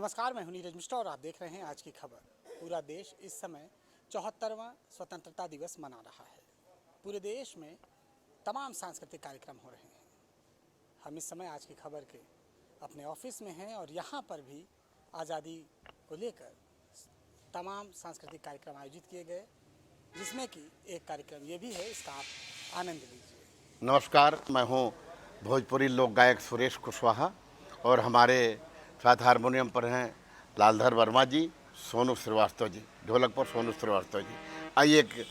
नमस्कार, मैं हूं नीरज मिश्रा और आप देख रहे हैं आज की खबर। पूरा देश इस समय 74वां स्वतंत्रता दिवस मना रहा है। पूरे देश में तमाम सांस्कृतिक कार्यक्रम हो रहे हैं। हम इस समय आज की खबर के अपने ऑफिस में हैं और यहाँ पर भी आज़ादी को लेकर तमाम सांस्कृतिक कार्यक्रम आयोजित किए गए, जिसमें कि एक कार्यक्रम ये भी है, इसका आप आनंद लीजिए। नमस्कार, मैं हूँ भोजपुरी लोक गायक सुरेश कुशवाहा और हमारे साथ हारमोनियम पर हैं लालधर वर्मा जी, सोनू श्रीवास्तव जी, ढोलक पर सोनू श्रीवास्तव जी। आइए एक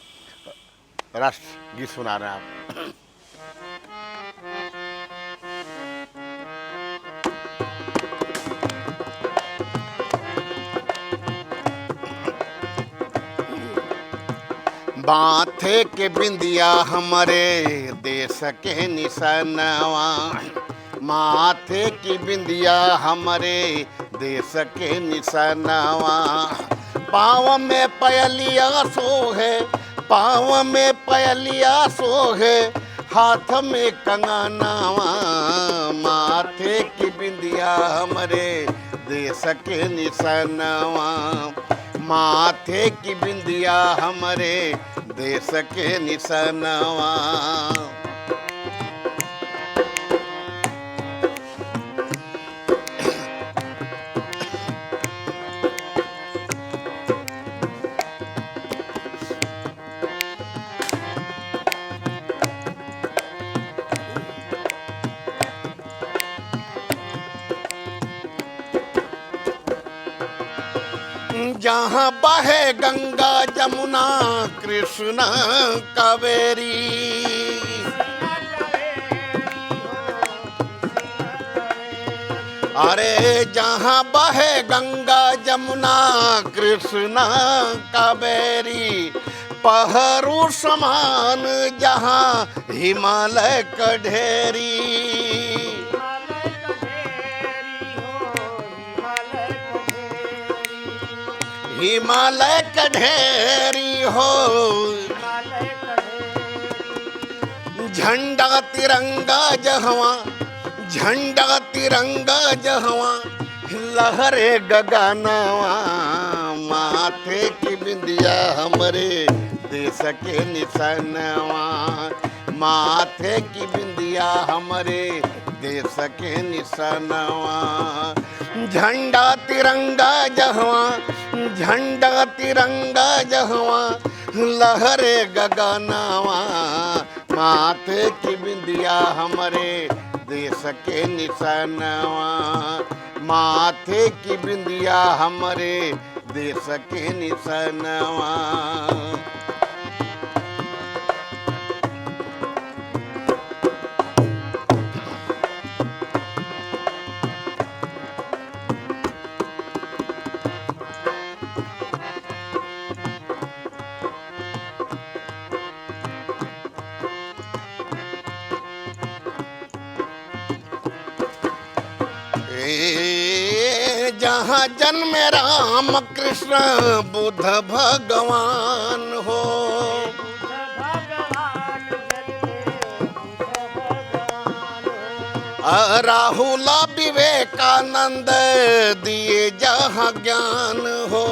राष्ट्र गीत सुना रहे हैं आप। माथे के बिंदिया हमारे देश के निशानवा, माथे की बिंदिया हमारे देश के निशानवा। पाँव में पयलिया सोहे, पाँव में पयलिया सोहे, हाथ में कंगनवा। माथे की बिंदिया हमारे देश के निशानवा, माथे की बिंदिया हमारे देश के निशानवा। जहाँ बहे गंगा जमुना कृष्णा कावेरी, अरे जहाँ बहे गंगा जमुना कृष्णा कावेरी, पहरू समान जहाँ हिमालय का ढेरी। हिमालय का ढेरी हो, झंडा तिरंगा जहवा, झंडा तिरंगा जहवा, लहरे गगनवा। माथे की बिंदिया हमारे देश के निशानवा, माथे की बिंदिया हमारे देश के निशानवा। झंडा तिरंगा जहवा, झंडा तिरंगा जहवा, लहरे गगनवा। माथे की बिंदिया हमारे देश के निशानवा, माथे की बिंदिया हमारे देश के निशानवा। जहाँ जन्मे राम कृष्ण बुद्ध भगवान हो, राहुल विवेकानंद दिए जहाँ ज्ञान हो।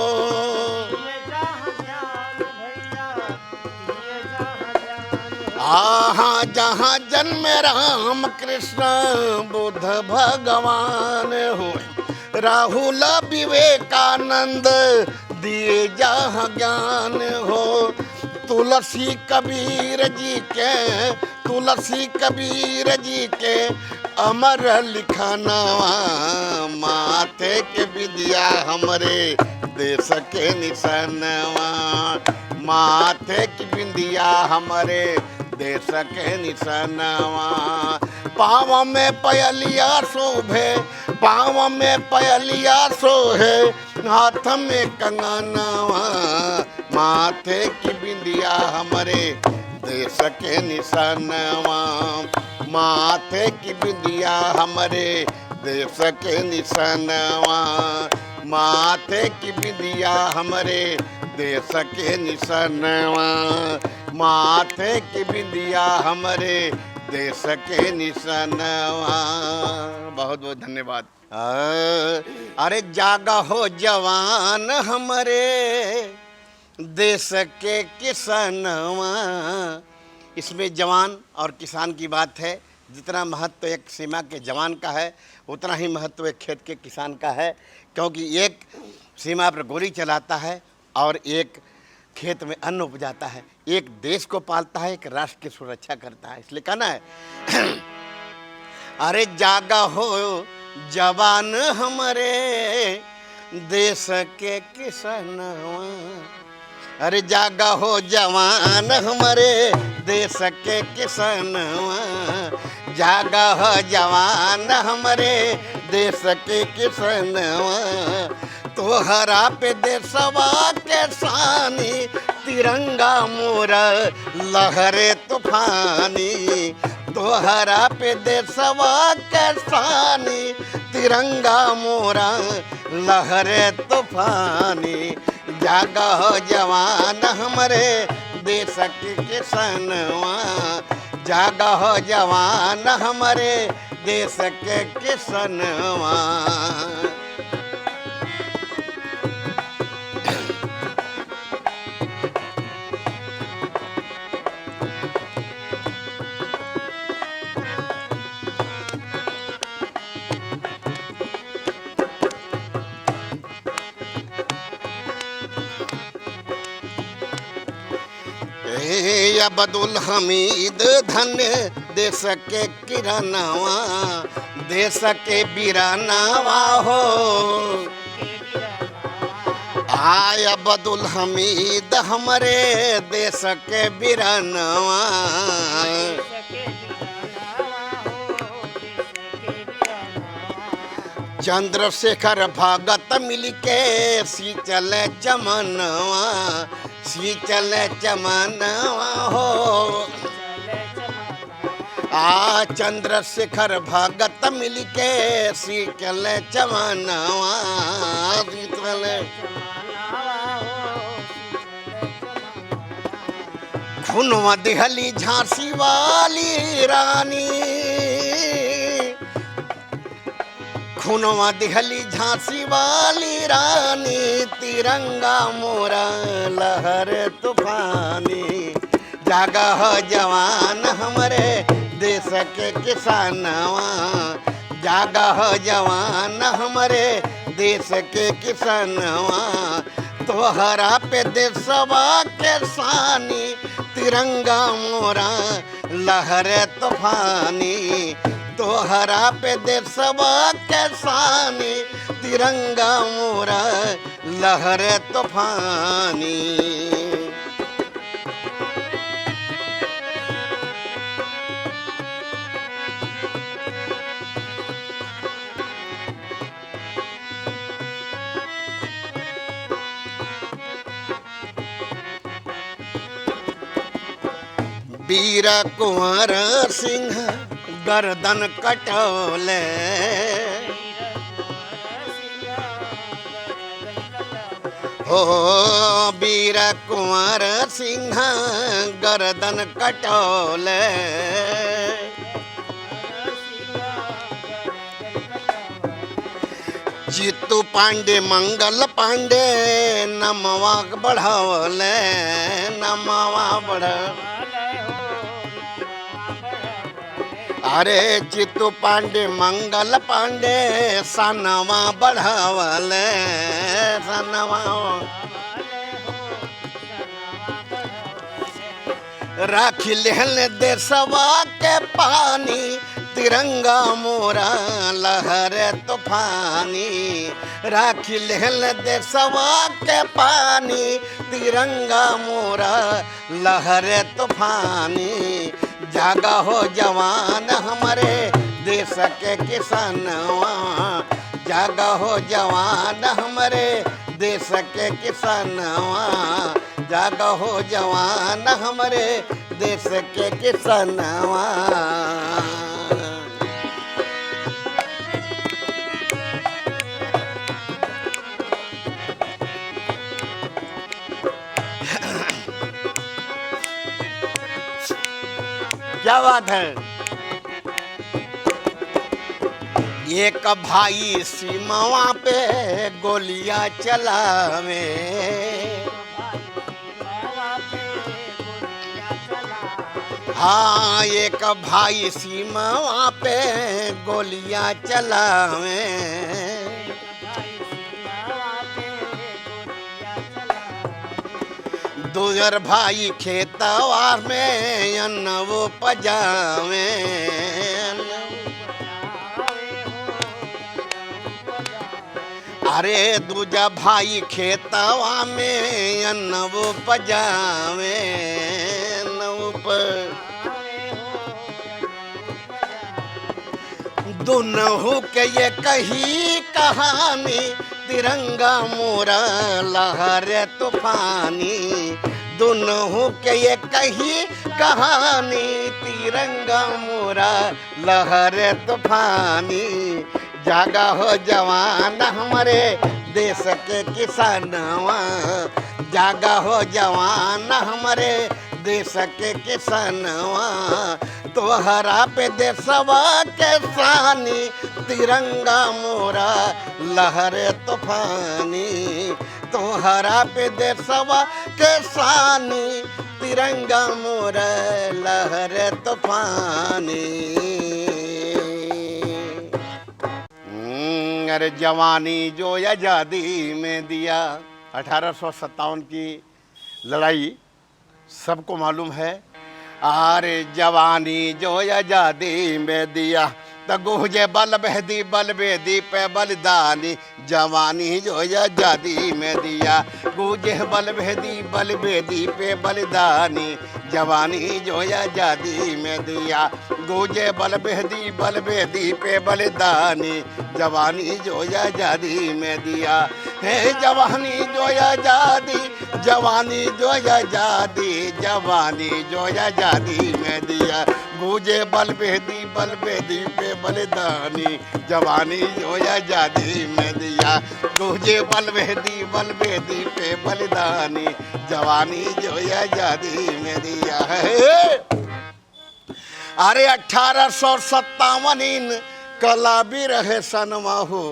हाँ, जहाँ जन्मे राम कृष्ण बुद्ध भगवान हो, राहुल विवेकानंद दिए जहाँ ज्ञान हो। तुलसी कबीर जी के, तुलसी कबीर जी के अमर लिखनवा। माथे के बिंदिया हमारे देश के निशानवा, माथे की बिंदिया हमारे देश के निशानवा। पाँव में पयलिया शोभे, पाँव में पयलिया सोहे, हाथ में कंगनवा। माथे की बिंदिया हमारे देश के निशानवा, माथे की बिंदिया हमारे देश के निशानवा। माथे की बिंदिया हमारे देश के निशानवा, माथे की बिंदिया हमारे देश के निशानवा। बहुत बहुत धन्यवाद। अरे जागा हो जवान हमारे देश के किसानवा। इसमें जवान और किसान की बात है। जितना महत्व एक सीमा के जवान का है उतना ही महत्व एक खेत के किसान का है, क्योंकि एक सीमा पर गोली चलाता है और एक खेत में अन्न उपजाता है, एक देश को पालता है, एक राष्ट्र की सुरक्षा करता है। इसलिए कहना है अरे जागा हो जवान हमारे देश के किसानवा। अरे जागा हो जवान हमारे देश के किसानवा। जागा हो जवान हमारे देश के किसानवा। तोहरा पे देशवा के सानी तिरंगा मोरा लहरे तूफानी। तोहरा पे देशवा के सानी तिरंगा मोरा लहरे तूफानी। जागा हो जवान हमारे देश के किसानवा। जागा हो जवान हमारे देश के किसानवा। अब्दुल हमीद धन्य देश के किरानावा। देश के बिरानावा हो। आय अब्दुल हमीद हमारे देश के बिरानावा। चंद्रशेखर भगत मिलके शीतल चमनवा। शीतल चमनवा हो। चंद्रशेखर भगत मिलके शीतल चमनवा। शीतल खुनवा दिहली झांसी वाली रानी। खुनवा दिहली झांसी वाली रानी। तिरंगा मोरा लहर तूफानी। जागा हो जवान हमारे देश के किसानवा। जागा हो जवान हमारे देश के किसानवा। तोहरा पे देशवा के सानी तिरंगा मोरा लहर तूफानी। तोहरा पे देशवा के सानी तिरंगा मोरा लहर तूफानी। वीर कुंवर सिंह गर्दन कटौले। हो वीर कुंवर सिंह गर्दन कटौले। जीतू पांडे मंगल पांडे नमवा बढ़ावले। नमवा बढ़ा अरे चित्तू पांडे मंगल पांडे सनवा बढ़ावले। सनवा राखी लेहल देशवा के पानी। तिरंगा मोरा लहर तूफानी। राखी लेहल देशवा के पानी। तिरंगा मोरा लहर तूफानी। जागा हो जवान हमारे देश के किसानवा। जागा हो जवान हमारे देश के किसानवा। जागा हो जवान हमारे देश के किसानवा। क्या बात है। एक भाई सीमावा पे गोलियां चलावे, हाँ एक भाई सीमावा पे गोलियां चलावे, दूसर भाई खेतवा में अन्न वो पजावे, अरे दूजा भाई खेतवा में अन्न वो पजावे, दोनों के ये कही कहानी तिरंगा मोरा लहर तूफानी, दोनों के ये कही कहानी तिरंगा मोरा लहर तूफानी, जागा हो जवान हमारे देश के किसानवा, जागा हो जवान हमारे देश के किसानवा, तोहरा पे देशवा के सानी तिरंगा मोरा लहर तूफानी, तोहरा पे देशवा के सानी तिरंगा मोरा लहर तूफानी। अरे जवानी जो आज़ादी में दिया, 1857 की लड़ाई सबको मालूम है। अरे जवानी जो आज़ादी में दिया तगुजे बल बेदी पे बलिदानी, जवानी जो आज़ादी में दिया गुजे बल बेदी पे बलिदानी, जवानी जो आज़ादी में दिया गुजे बल बेदी पे बलिदानी, जवानी जो आज़ादी में दिया है, जवानी जो आज़ादी, जवानी जो आज़ादी, जवानी जो आज़ादी में दिया गुजे बल बेदी पे बलिदानी, जवानी जो आज़ादी में दिया गुजे बल बेदी पे बलिदानी, जवानी जो आज़ादी में दिया है। अरे 1857 इनकलाबी रहे सनवा हो,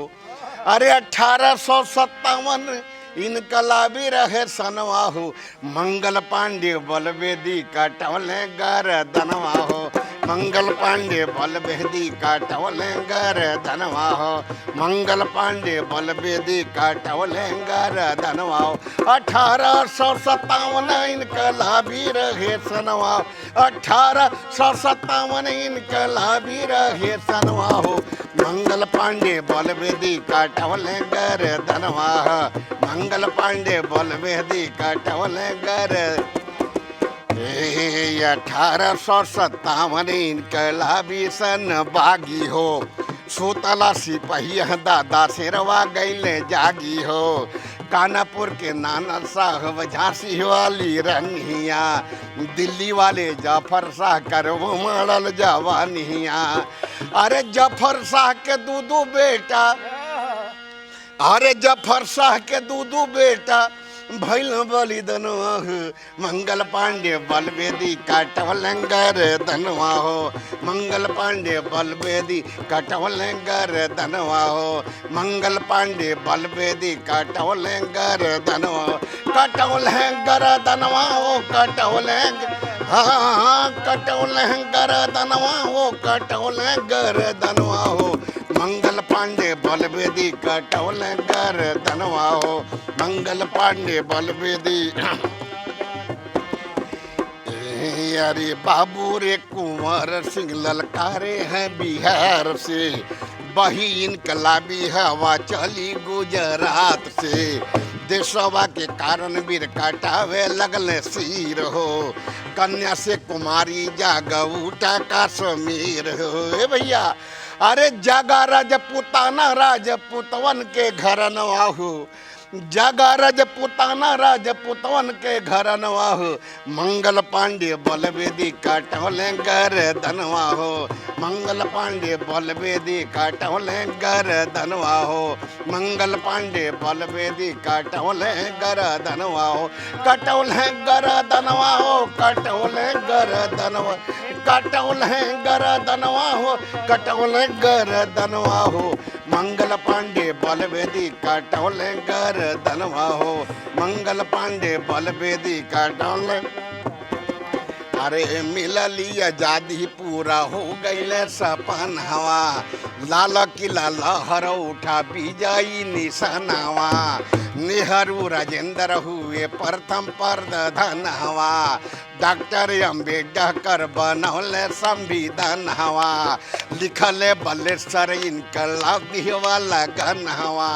अरे 1857 इनकलाबी रहे सनवा हो, मंगल पांडे बलबेदी काटवले गर्दनवा हो, मंगल पांडे बलबेदी काटवले गर्दनवा हो, मंगल पांडे बलबेदी काटवले गर्दनवा हो, 1857 इनकलाबी रहे सनवा, 1857 इनकलाबी रहे सनवा हो, मंगल पांडे बलबेदी काटवले गर्दनवा हो, मंगल पांडे बलबेदी काटवले गर्दनवा। 1857 इनकलाबी सन बागी हो, सोतला सिपहिया दादा शेरवा गईले जागी हो, कानापुर के नाना साहब झांसी वाली रनिया, दिल्ली वाले जाफर शाह करवो मड़ल जवानिया, अरे जाफर शाह के दूधू बेटा, अरे जाफर शाह के दूधू बेटा भैल बलिदनवा हो, मंगल पांडे बलबेदी काटवले गर्दनवा हो, मंगल पांडे बलबेदी काटवले गर्दनवा हो, मंगल पांडे बलबेदी काटवले गर्दनवा हो, काटवले गर्दनवा हो, काटवले हाँ काटवले गर्दनवा हो, काटवले गर्दनवा हो, मंगल पांडे बलबेदी काटवले गर्दनवा हो, मंगल पांडे बलबेदी। अरे बाबू रे कुंवर सिंह ललकारे हैं बिहार से, बही इनकलाबी हवा चली गुजरात से, देशवा के कारण वीर काटावे लगले सिर हो, कन्या से कुमारी जाग उठा कश्मीर हो भैया, अरे जागा राजपुताना राजपुतवन के घर नवाहू, जागा राजपुताना राजपुतवन के घर नवाहू, मंगल पांडे बलबेदी काटवले गर्दनवा हो, मंगल पांडे बलबेदी काटवले गर्दनवा हो, मंगल पांडे बलबेदी काटवले गर्दनवा हो, काटवले गर्दनवा हो, काटवले गर्दनवा, कटौल है गरदनवा हो, कटौल है गरदनवा हो, मंगल पांडे बलवेदी कटौल है गरदनवा हो, मंगल पांडे बलवेदी कटौल। अरे मिलली आजादी पूरा हो गईले सपन हवा, लाल किला लहर उठा विजयी निशानवा, नेहरू राजेंद्र हुए प्रथम प्रधान हवा, डॉक्टर अम्बेडकर बनौले संविधान हवा, लिखले बलेश्वर इनकलाबी वाला गन हवा,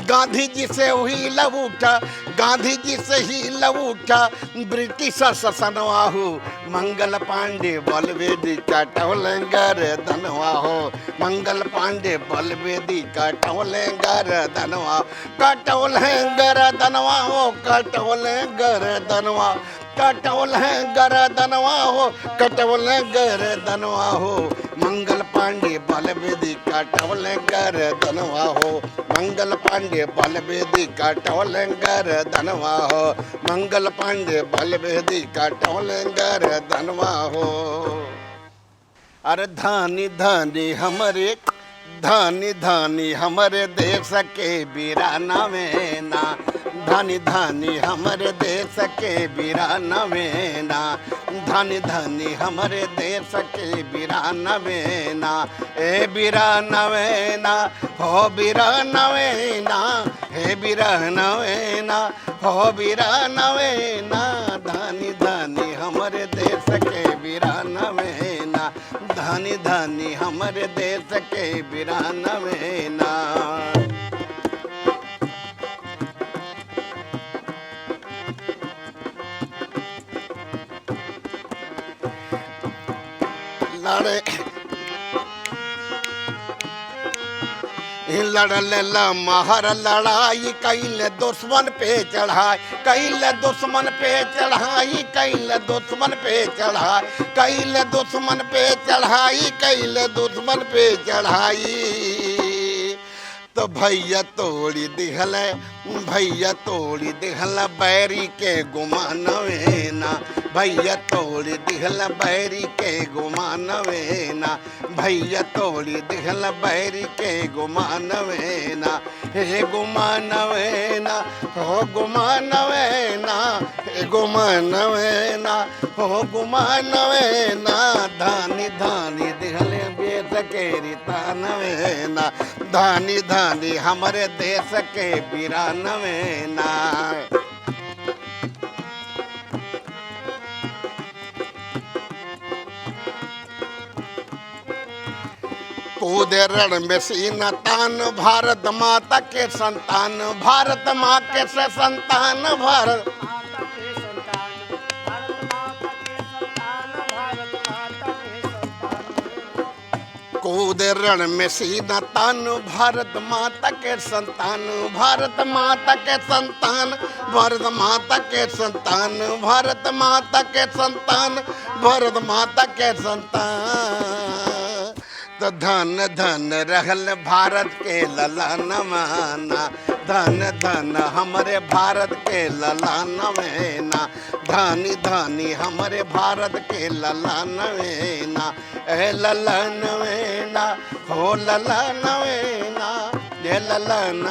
गांधी जी से हुई लव उठा, गांधी जी से ही लव उठा ब्रिटिश शासनवा हो, मंगल पांडे बलवेदी कटौल गरदनवा हो, मंगल पांडे बलवेदी कटौल गरदनवा, कटौल है गरदनवा हो, कटौल गरदनवा, कटौल है गरदनवा हो, कटौल गरदनवा हो, मंगल पांडे बलवेदी कटौल गरदनवा हो, मंगल पांडे बलवेदी कटौल गरदनवा हो, मंगल पांडे बलवेदी कटौल गरदनवा हो। अरे धानी धानी हमारे, धानी धानी हमारे देश के वीराना में ना, धानी धानी हमारे देश के वीराना में ना, धानी धानी हमारे देश के वीराना में ना, ए वीराना में ना हो, वीराना में ना, हे वीराना में ना हो, वीराना में ना, धानी धानी हमारे देश के वीराना में ना, धानी धानी हमारे देश के वीराना में ना। लड़े लड़ल महर लड़ाई कैल दुश्मन पे चढ़ाई, कैल दुश्मन पे चढ़ाई, कैल दुश्मन पे चढ़ाई, कैल दुश्मन पे चढ़ाई, कैल दुश्मन पे चढ़ाई, तो भैया तोड़ी दिहल, भैया तोड़ी दिहल बैरी के गुमानवे ना, भैया तोड़ी दिहल बैरी के गुमानवे ना, भैया तोड़ी दिहल बैरी के गुमानवे ना, हे गुमानवे ना हो, गुमानवे ना, हे गुमानवे ना हो, गुमानवे ना, धानी धानी दिहल बेस के रितानवे ना, धानी धानी हमारे देश के वीरानवे ना। कूदे रण में सीना तान, भारत माता के संतान, भारत माँ के से संतान, भारत कूद रण में सीना तान, भारत माता के संतान, भारत माता के संतान, भारत माता के संतान, भारत माता के संतान, भारत माता के संतान, तो धन धन रहल भारत के ललन माना, धन धन हमारे भारत के ललन ना, धानी धानी हमारे भारत के ललन ना, ए ललन ना हो, ललन ना, ये ललन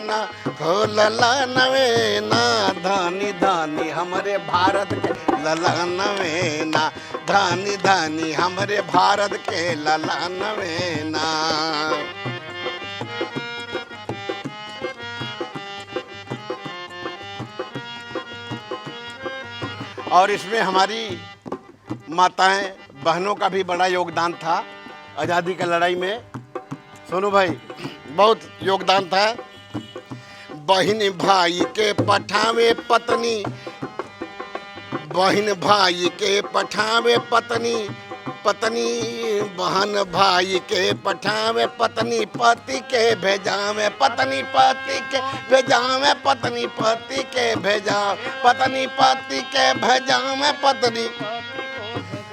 ना हो, ललन ना, धानी धानी हमारे भारत के ललन ना, धानी धानी हमारे भारत के ललन ना। और इसमें हमारी माताएं बहनों का भी बड़ा योगदान था आज़ादी की लड़ाई में। सोनू भाई बहुत योगदान था। बहन भाई के पठावे पत्नी, बहन भाई के पठावे पत्नी, पत्नी बहन भाई के पठावे पत्नी, पति के भेजावे पत्नी, पति के भेजावे पत्नी, पति के भेजा पत्नी, पति के भेजावे पत्नी।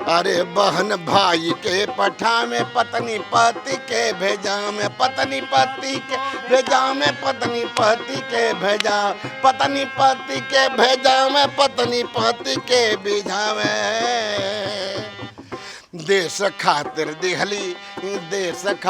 अरे बहन भाई के पठावे पत्नी, पति के भेजावे पत्नी, पति के भेजावे पत्नी, पति के भेजा पत्नी, पति के भेजावे पत्नी, पति के भेजावे। देश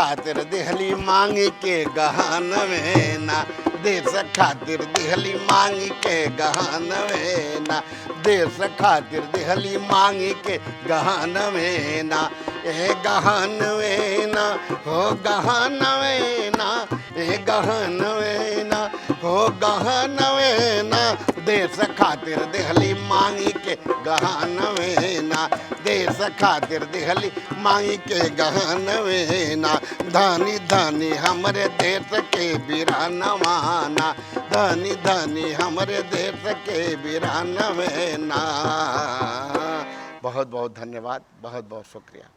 खातिर दिहली मांग के गहन में ना, देश खातिर दिहली मांग के गहन में ना, देश खातिर दिहली मांग के गहन में ना, ए गहन में ना हो गहन में ना, ए गहन में ना हो गहन में ना, देश खातिर दिहली मांग के गहन में ना, देश खातिर दिहली मांग के गहन में ना, धनी धनी हमरे देश के वीरानवा ना, धनी धनी हमरे देश के वीरानवा ना। बहुत बहुत धन्यवाद, बहुत बहुत शुक्रिया।